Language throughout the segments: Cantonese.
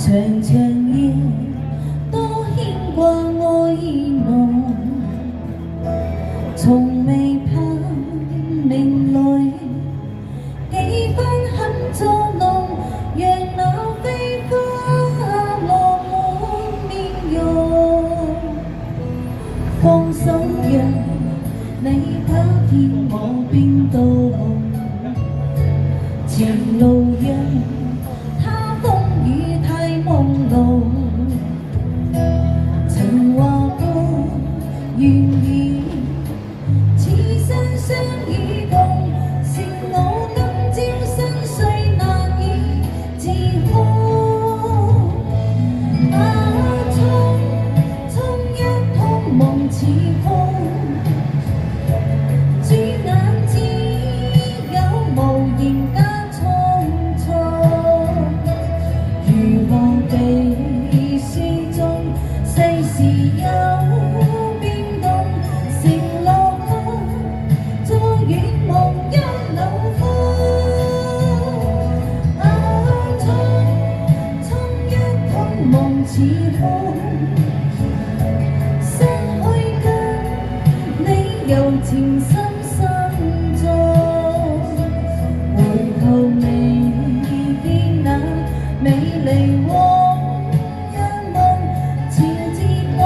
長長夜多牽掛愛濃，從未盼明來幾番很作弄，讓那飛花落滿面容。放手讓你打遍我冰凍，前路讓他風雨太朦朧。曾話過願意此生相與共，是我今朝身碎難以自控。匆匆一趟夢似空，轉眼只有無言加匆匆。如何被詩中世事有變動，承諾過再遠忘憂流風。匆匆一趟夢似空，失去跟你柔情深深中，回頭未見那美麗往日夢，纏接我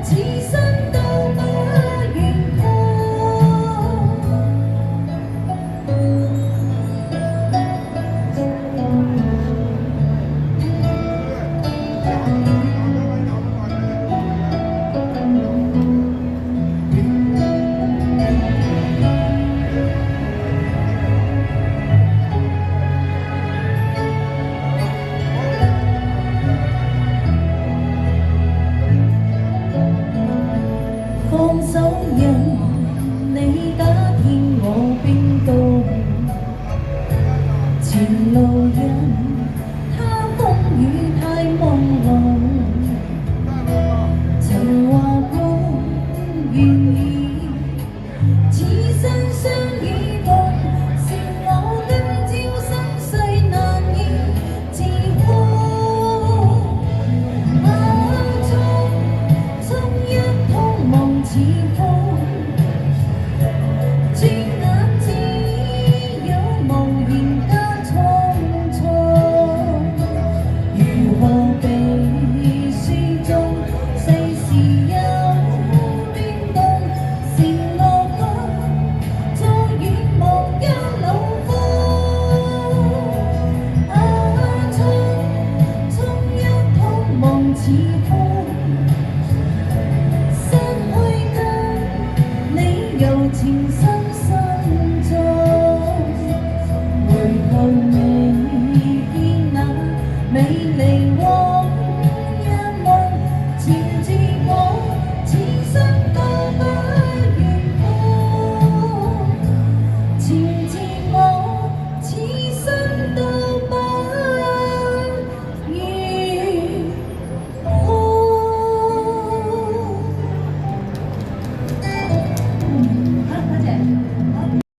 此生都不願放手讓你打遍我冰凍，前路讓他風雨太朦朧。曾話過願意此生相與共，是我今朝心碎難以自控。匆匆一趟夢似空，轉眼只有無言加匆匆。如何被詩中世事有變動，承諾過再遠忘憂流風。匆匆一趟夢似空，失去跟你柔情深深中，回頭未見那美麗往